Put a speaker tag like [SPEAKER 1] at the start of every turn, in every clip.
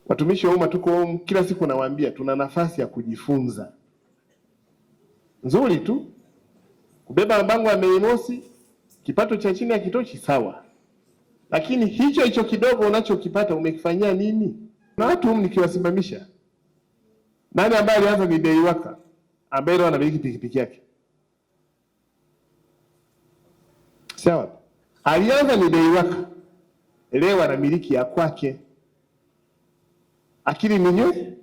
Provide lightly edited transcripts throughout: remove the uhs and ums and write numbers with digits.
[SPEAKER 1] Watumishi wa umma tuko kila siku, nawaambia tuna nafasi ya kujifunza nzuri tu. Kubeba mabango ya Mei Mosi, kipato cha chini hakitoshi, sawa, lakini hicho hicho kidogo unachokipata umekifanyia nini? Na watu nikiwasimamisha, nani ambaye alianza ni Deiwaka ambaye leo anamiliki pikipiki yake? Sawa, alianza ni Deiwaka, leo anamiliki ya kwake. Akili ninyi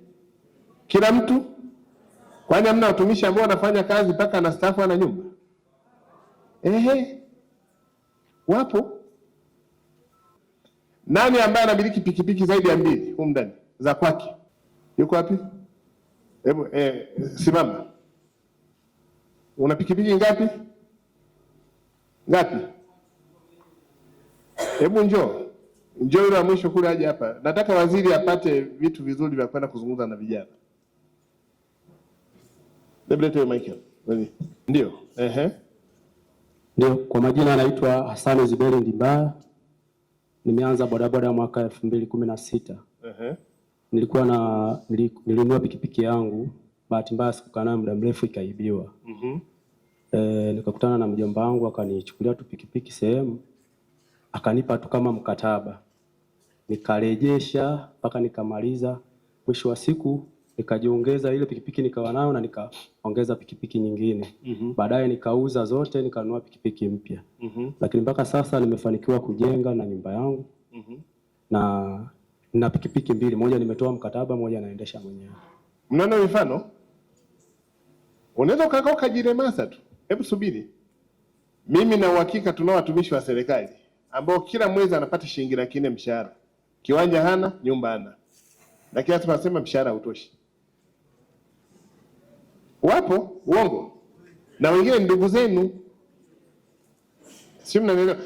[SPEAKER 1] kila mtu. Kwani hamna watumishi ambao wanafanya kazi mpaka anastaafu ana nyumba? Ehe, wapo. Nani ambaye anamiliki pikipiki zaidi ya 2 huko ndani za kwake? Yuko wapi? Hebu simama. Una pikipiki ngapi? Ngapi? Hebu njoo yule wa mwisho kule aje hapa. Nataka waziri apate vitu vizuri vya kwenda kuzungumza na vijana. Lete Michael. Ndio.
[SPEAKER 2] Ndio, kwa majina anaitwa Hassan Zuberi Ndimbaya. Nimeanza bodaboda mwaka 2016. Nilinunua pikipiki yangu, bahati mbaya sikukaa nayo muda mrefu ikaibiwa. Nikakutana na mjomba wangu akanichukulia tu pikipiki sehemu, akanipa tu kama mkataba. Nikarejesha mpaka nikamaliza. Mwisho wa siku nikajiongeza ile pikipiki nikawa nayo na nikaongeza pikipiki nyingine. Baadaye nikauza zote nikanunua pikipiki mpya. Lakini mpaka sasa nimefanikiwa kujenga na nyumba yangu. Na pikipiki 2, moja nimetoa mkataba, moja naendesha mwenyewe.
[SPEAKER 1] Mnaona mifano? Unaweza ukakaa ukajiremasa tu. Hebu subiri. Mimi na uhakika tunao watumishi wa serikali ambao kila mwezi anapata shilingi 400 mshahara. Kiwanja hana, nyumba hana. Lakini hata tunasema mshahara hautoshi. Wapo, uongo. Na wengine ndugu zenu. Sio, mnaelewa?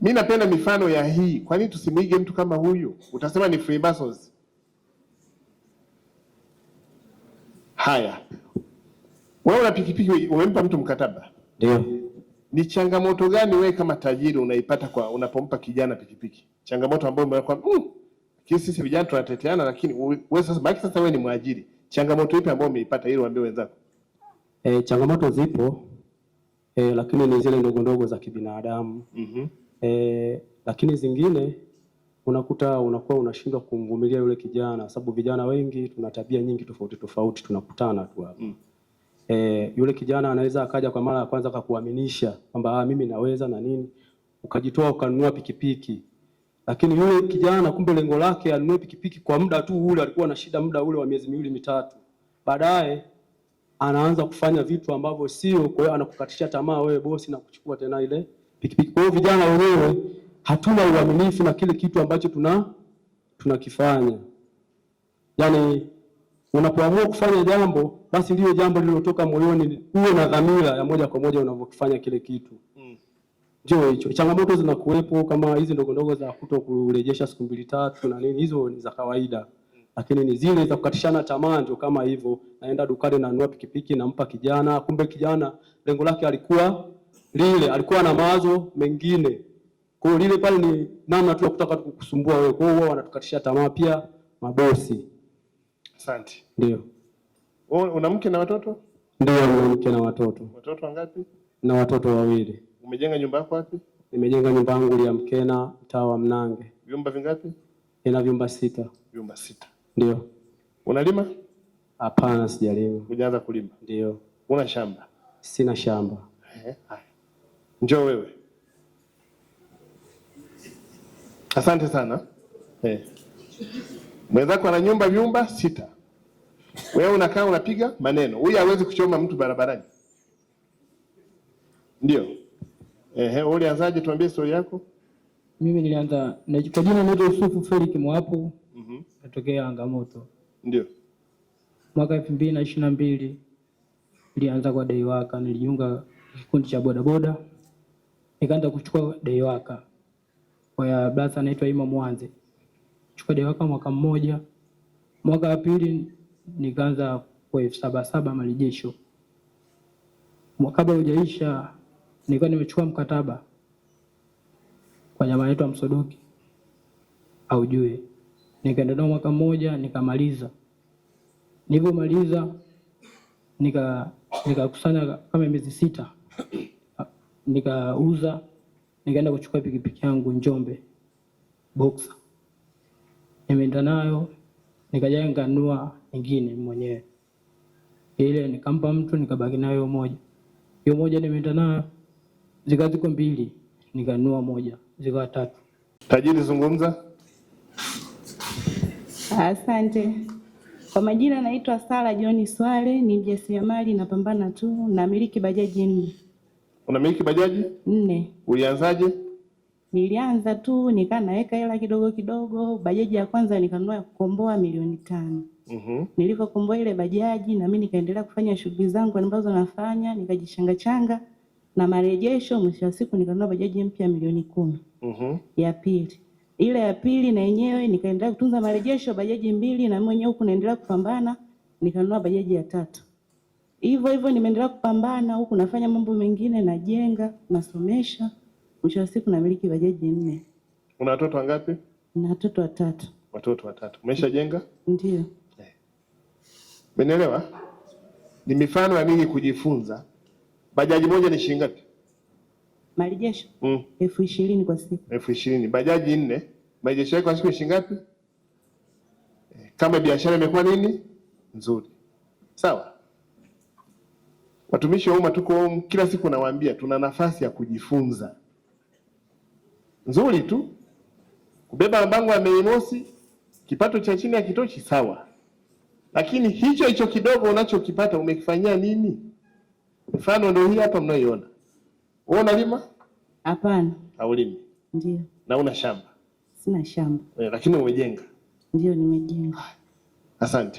[SPEAKER 1] Mimi napenda mifano ya hii. Kwa nini tusimwige mtu kama huyu? Utasema ni Freemasons. Haya. Wewe una pikipiki, umempa mtu mkataba?
[SPEAKER 2] Ndio.
[SPEAKER 1] Ni changamoto gani wewe kama tajiri unaipata kwa unapompa kijana pikipiki? Changamoto ambayo umekuwa sisi vijana tunateteana, lakini wewe sasa wewe ni mwajiri. Changamoto ipi ambayo umeipata ili uambie wenzako?
[SPEAKER 2] Changamoto zipo. Lakini ni zile ndogo ndogo za kibinadamu. Lakini zingine unakuwa unashindwa kumvumilia yule kijana, sababu vijana wengi tuna tabia nyingi tofauti tunakutana tu hapa. Yule kijana anaweza akaja kwa mara ya kwanza akakuaminisha kwamba mimi naweza na nini, ukajitoa ukanunua pikipiki. Lakini yule kijana kumbe lengo lake anunue pikipiki kwa muda tu ule, alikuwa na shida muda ule wa miezi 2-3. Baadaye anaanza kufanya vitu ambavyo sio, kwa hiyo anakukatisha tamaa wewe bosi na kuchukua tena ile pikipiki. Kwa hiyo vijana wenyewe hatuna uaminifu na kile kitu ambacho tunakifanya. Yaani unapoamua kufanya jambo, basi liwe jambo lililotoka moyoni, uwe na dhamira ya moja kwa moja unavyofanya kile kitu. Ndio hicho. Changamoto zinakuwepo kama hizi ndogo ndogo za kutokurejesha siku 2-3 na nini, hizo ni za kawaida. Lakini ni zile za kukatishana tamaa, ndio kama hivyo. Naenda dukani na nunua pikipiki nampa kijana, kumbe kijana lengo lake alikuwa na mawazo mengine. Kwa hiyo lile pale ni namna tu ya kutaka kukusumbua wewe. Kwa hiyo wanatukatisha tamaa pia mabosi.
[SPEAKER 1] Asante.
[SPEAKER 2] Ndio.
[SPEAKER 1] Una mke na watoto?
[SPEAKER 2] Ndio, una mke na watoto.
[SPEAKER 1] Watoto wangapi?
[SPEAKER 2] Na watoto 2.
[SPEAKER 1] Umejenga nyumba yako wapi?
[SPEAKER 2] Nimejenga nyumba yangu ya Mkena, mtaa wa Mnange.
[SPEAKER 1] Vyumba vingapi?
[SPEAKER 2] Ina vyumba 6.
[SPEAKER 1] Vyumba 6.
[SPEAKER 2] Ndio.
[SPEAKER 1] Unalima?
[SPEAKER 2] Hapana, sijalima.
[SPEAKER 1] Hujaanza kulima?
[SPEAKER 2] Ndio.
[SPEAKER 1] Una shamba?
[SPEAKER 2] Sina shamba.
[SPEAKER 1] Njoo wewe. Asante sana. Mwenzako ana vyumba 6. Wewe unakaa unapiga maneno. Huyu hawezi kuchoma mtu barabarani. Ndio. Ulianzaje? Tuambie story yako.
[SPEAKER 3] Mimi nilianza kwa jina naitwa Yusufu Felix Mwapo. Natokea Angamoto.
[SPEAKER 1] Ndio.
[SPEAKER 3] Mwaka 2022 nilianza kwa Deiwaka, nilijiunga kikundi cha bodaboda. Nikaanza kuchukua Deiwaka. Kwa ya brother anaitwa Ima Mwanze. Chukua Deiwaka mwaka mmoja. Mwaka wa pili nikaanza kwa 77 marejesho. Mwaka kabla hujaisha nilikuwa nimechukua mkataba kwa jamaa anaitwa Msodoki. aujue. Nikaenda nao mwaka mmoja nikamaliza. Nilipomaliza nikakusanya kama miezi 6. Nikauza, nikaenda kuchukua pikipiki yangu Njombe Boxer. Nimeenda nayo nikaja nikanunua nyingine mwenyewe. Ile nikampa mtu nikabaki nayo moja. Hiyo moja nimeenda nayo ziko 2, nikanunua moja, zikawa 3.
[SPEAKER 1] Tajiri, zungumza.
[SPEAKER 4] Asante. Kwa majina naitwa Sara John Swale, ni mjasiriamali, napambana tu, namiliki bajaji 4.
[SPEAKER 1] Unamiliki bajaji
[SPEAKER 4] 4?
[SPEAKER 1] Ulianzaje?
[SPEAKER 4] Nilianza tu nikaa naweka hela kidogo kidogo. Bajaji ya kwanza nikanunua ya kukomboa milioni 5. Nilipokomboa ile bajaji na mimi nikaendelea kufanya shughuli zangu ambazo nafanya, nikajichanga changa na marejesho. Mwisho wa siku nikanunua bajaji mpya milioni 10. Ya pili. Ile ya pili na yenyewe nikaendelea kutunza marejesho, bajaji 2, na mimi mwenyewe huku naendelea kupambana, nikanunua bajaji ya 3. Hivyo hivyo nimeendelea kupambana huku nafanya mambo mengine, najenga, nasomesha. Mwisho wa siku namiliki bajaji 4.
[SPEAKER 1] Una watoto wangapi?
[SPEAKER 4] Na watoto 3.
[SPEAKER 1] Watoto 3. Umeshajenga?
[SPEAKER 4] Ndio.
[SPEAKER 1] Umeelewa? Ni mifano ya nini kujifunza. Bajaji moja ni shilingi ngapi?
[SPEAKER 4] Marejesho 20,000 kwa siku.
[SPEAKER 1] 20,000. Bajaji 4, marejesho yako kwa siku shilingi ngapi? Kama biashara imekuwa nini? Nzuri. Sawa? Watumishi wa umma tuko kila siku nawaambia tuna nafasi ya kujifunza. Nzuri tu. Kubeba mabango ya Mei Mosi, kipato cha chini hakitoshi, sawa. Lakini hicho kidogo unachokipata umekifanyia nini? Mfano ndio hii hapa mnayoiona. Wewe unalima?
[SPEAKER 4] Hapana.
[SPEAKER 1] Haulimi?
[SPEAKER 4] Ndio.
[SPEAKER 1] Na una shamba?
[SPEAKER 4] Sina shamba.
[SPEAKER 1] Lakini umejenga?
[SPEAKER 4] Ndio, nimejenga.
[SPEAKER 1] Asante.